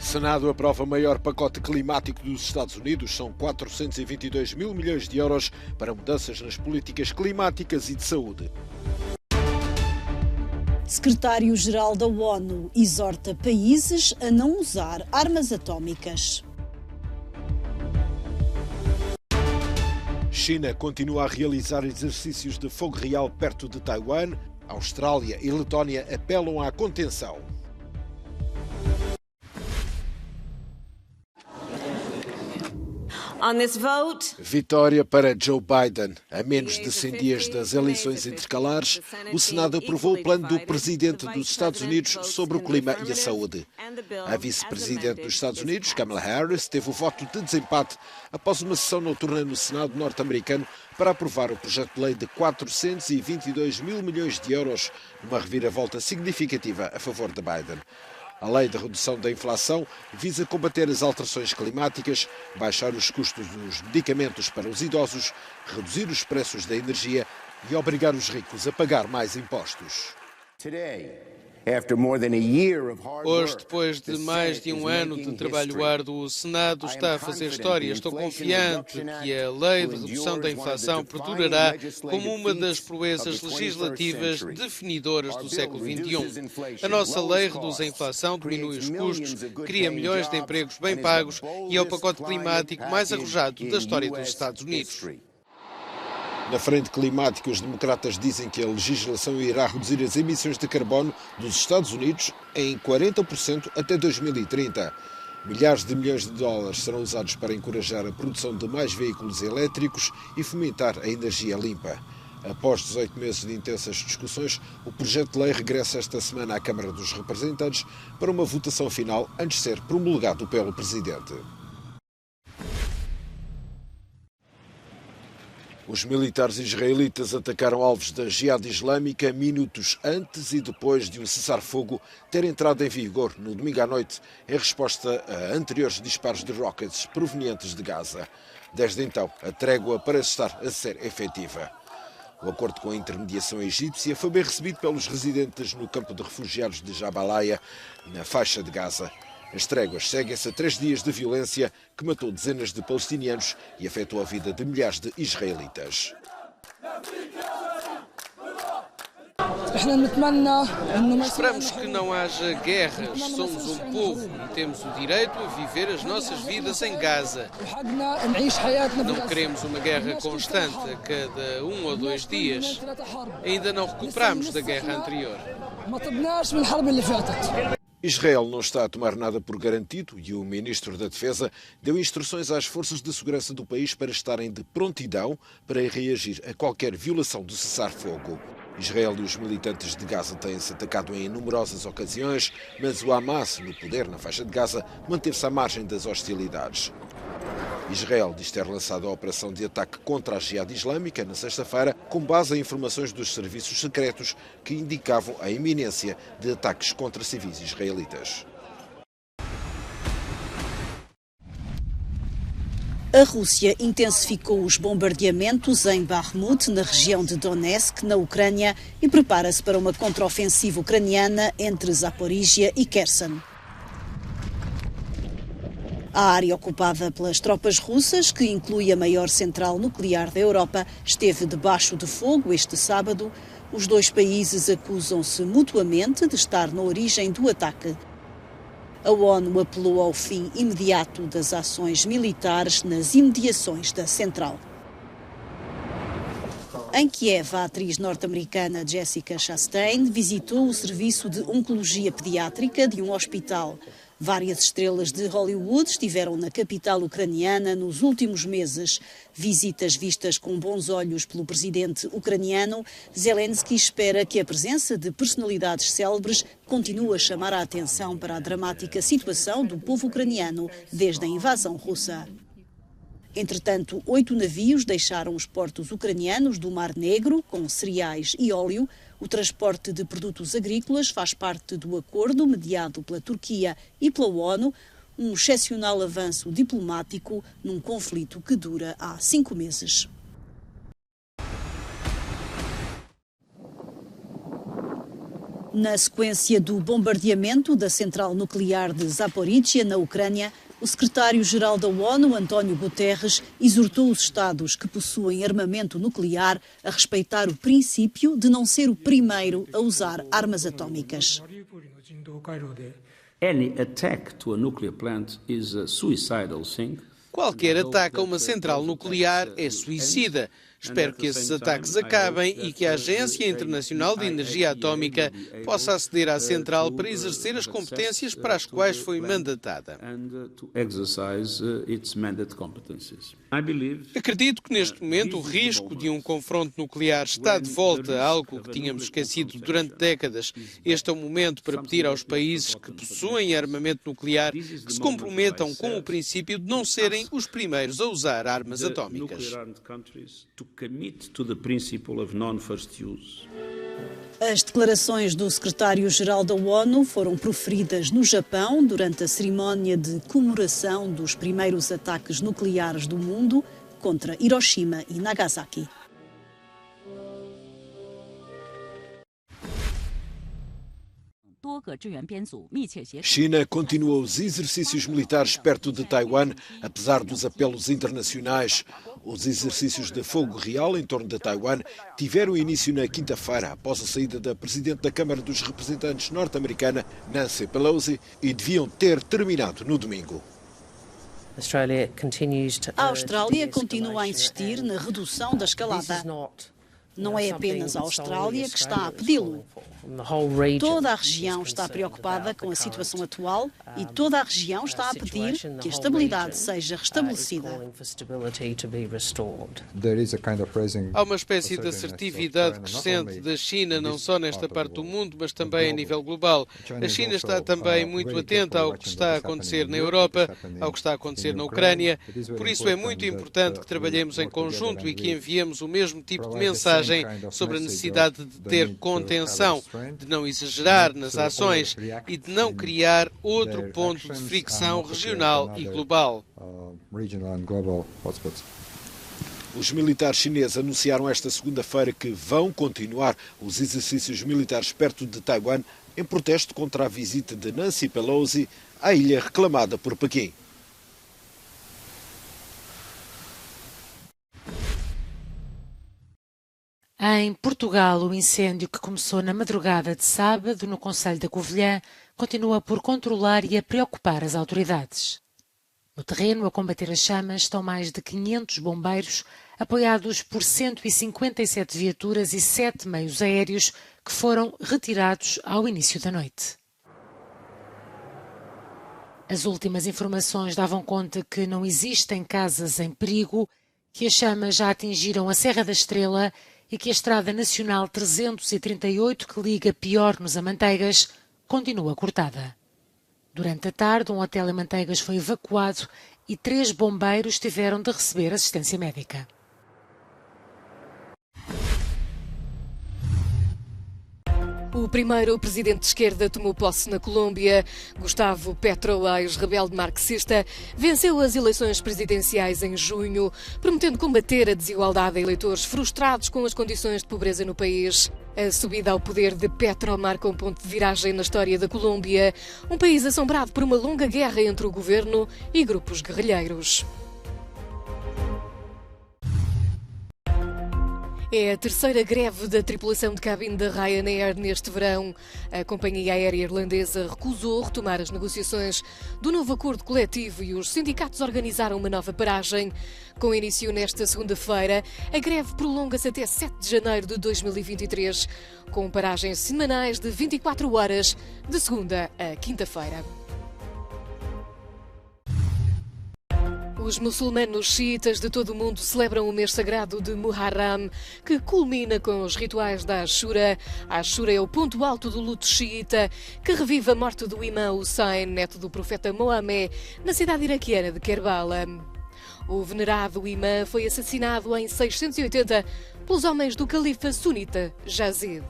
Senado aprova o maior pacote climático dos Estados Unidos. São 422 mil milhões de euros para mudanças nas políticas climáticas e de saúde. Secretário-Geral da ONU exorta países a não usar armas atómicas. China continua a realizar exercícios de fogo real perto de Taiwan. Austrália e Letónia apelam à contenção. On this vote, Vitória para Joe Biden. A menos de 100 dias das eleições intercalares, o Senado aprovou o plano do presidente dos Estados Unidos sobre o clima e a saúde. A vice-presidente dos Estados Unidos, Kamala Harris, teve o voto de desempate após uma sessão noturna no Senado norte-americano para aprovar o projeto de lei de 422 mil milhões de euros, numa reviravolta significativa a favor de Biden. A lei de redução da inflação visa combater as alterações climáticas, baixar os custos dos medicamentos para os idosos, reduzir os preços da energia e obrigar os ricos a pagar mais impostos. Hoje, depois de mais de um ano de trabalho árduo, o Senado está a fazer história. Estou confiante que a lei de redução da inflação perdurará como uma das proezas legislativas definidoras do século XXI. A nossa lei reduz a inflação, diminui os custos, cria milhões de empregos bem pagos e é o pacote climático mais arrojado da história dos Estados Unidos. Na frente climática, os democratas dizem que a legislação irá reduzir as emissões de carbono dos Estados Unidos em 40% até 2030. Milhares de milhões de dólares serão usados para encorajar a produção de mais veículos elétricos e fomentar a energia limpa. Após 18 meses de intensas discussões, o projeto de lei regressa esta semana à Câmara dos Representantes para uma votação final antes de ser promulgado pelo Presidente. Os militares israelitas atacaram alvos da Jihad Islâmica minutos antes e depois de um cessar-fogo ter entrado em vigor no domingo à noite, em resposta a anteriores disparos de rockets provenientes de Gaza. Desde então, a trégua parece estar a ser efetiva. O acordo com a intermediação egípcia foi bem recebido pelos residentes no campo de refugiados de Jabalia, na faixa de Gaza. As tréguas seguem-se a 3 dias de violência que matou dezenas de palestinianos e afetou a vida de milhares de israelitas. Esperamos que não haja guerras. Somos um povo e temos o direito a viver as nossas vidas em Gaza. Não queremos uma guerra constante a cada 1 ou 2 dias. Ainda não recuperamos da guerra anterior. Israel não está a tomar nada por garantido e o ministro da Defesa deu instruções às forças de segurança do país para estarem de prontidão para reagir a qualquer violação do cessar-fogo. Israel e os militantes de Gaza têm-se atacado em numerosas ocasiões, mas o Hamas, no poder na faixa de Gaza, manteve-se à margem das hostilidades. Israel diz ter lançado a operação de ataque contra a Jihad Islâmica na sexta-feira, com base em informações dos serviços secretos que indicavam a iminência de ataques contra civis israelitas. A Rússia intensificou os bombardeamentos em Bakhmut, na região de Donetsk, na Ucrânia, e prepara-se para uma contraofensiva ucraniana entre Zaporíжья e Kherson. A área ocupada pelas tropas russas, que inclui a maior central nuclear da Europa, esteve debaixo de fogo este sábado. Os dois países acusam-se mutuamente de estar na origem do ataque. A ONU apelou ao fim imediato das ações militares nas imediações da central. Em Kiev, a atriz norte-americana Jessica Chastain visitou o serviço de oncologia pediátrica de um hospital. Várias estrelas de Hollywood estiveram na capital ucraniana nos últimos meses. Visitas vistas com bons olhos pelo presidente ucraniano, Zelensky espera que a presença de personalidades célebres continue a chamar a atenção para a dramática situação do povo ucraniano desde a invasão russa. Entretanto, 8 navios deixaram os portos ucranianos do Mar Negro com cereais e óleo. O transporte de produtos agrícolas faz parte do acordo mediado pela Turquia e pela ONU, um excepcional avanço diplomático num conflito que dura há 5 meses. Na sequência do bombardeamento da central nuclear de Zaporizhia, na Ucrânia, o secretário-geral da ONU, António Guterres, exortou os Estados que possuem armamento nuclear a respeitar o princípio de não ser o primeiro a usar armas atómicas. Any attack to a nuclear plant is a suicidal thing. Qualquer ataque a uma central nuclear é suicida. Espero que esses ataques acabem e que a Agência Internacional de Energia Atómica possa aceder à central para exercer as competências para as quais foi mandatada. Acredito que neste momento o risco de um confronto nuclear está de volta, algo que tínhamos esquecido durante décadas. Este é o momento para pedir aos países que possuem armamento nuclear que se comprometam com o princípio de não serem os primeiros a usar armas atómicas. As declarações do secretário-geral da ONU foram proferidas no Japão durante a cerimónia de comemoração dos primeiros ataques nucleares do mundo contra Hiroshima e Nagasaki. China continua os exercícios militares perto de Taiwan, apesar dos apelos internacionais. Os exercícios de fogo real em torno de Taiwan tiveram início na quinta-feira, após a saída da Presidente da Câmara dos Representantes norte-americana, Nancy Pelosi, e deviam ter terminado no domingo. A Austrália continua a insistir na redução da escalada. Não é apenas a Austrália que está a pedi-lo. Toda a região está preocupada com a situação atual e toda a região está a pedir que a estabilidade seja restabelecida. Há uma espécie de assertividade crescente da China, não só nesta parte do mundo, mas também a nível global. A China está também muito atenta ao que está a acontecer na Europa, ao que está a acontecer na Ucrânia. Por isso é muito importante que trabalhemos em conjunto e que enviemos o mesmo tipo de mensagem sobre a necessidade de ter contenção, de não exagerar nas ações e de não criar outro ponto de fricção regional e global. Os militares chineses anunciaram esta segunda-feira que vão continuar os exercícios militares perto de Taiwan em protesto contra a visita de Nancy Pelosi à ilha reclamada por Pequim. Em Portugal, o incêndio que começou na madrugada de sábado no concelho da Covilhã continua por controlar e a preocupar as autoridades. No terreno, a combater as chamas, estão mais de 500 bombeiros, apoiados por 157 viaturas e 7 meios aéreos que foram retirados ao início da noite. As últimas informações davam conta que não existem casas em perigo, que as chamas já atingiram a Serra da Estrela e que a Estrada Nacional 338, que liga Piornos a Manteigas, continua cortada. Durante a tarde, um hotel em Manteigas foi evacuado e 3 bombeiros tiveram de receber assistência médica. O primeiro presidente de esquerda tomou posse na Colômbia. Gustavo Petro, ex-rebelde marxista, venceu as eleições presidenciais em junho, prometendo combater a desigualdade a eleitores frustrados com as condições de pobreza no país. A subida ao poder de Petro marca um ponto de viragem na história da Colômbia, um país assombrado por uma longa guerra entre o governo e grupos guerrilheiros. É a terceira greve da tripulação de cabine da Ryanair neste verão. A companhia aérea irlandesa recusou retomar as negociações do novo acordo coletivo e os sindicatos organizaram uma nova paragem. Com início nesta segunda-feira, a greve prolonga-se até 7 de janeiro de 2023, com paragens semanais de 24 horas, de segunda a quinta-feira. Os muçulmanos xiitas de todo o mundo celebram o mês sagrado de Muharram, que culmina com os rituais da Ashura. A Ashura é o ponto alto do luto xiita, que revive a morte do imã Hussein, neto do profeta Mohammed, na cidade iraquiana de Kerbala. O venerado imã foi assassinado em 680 pelos homens do califa sunita Yazid.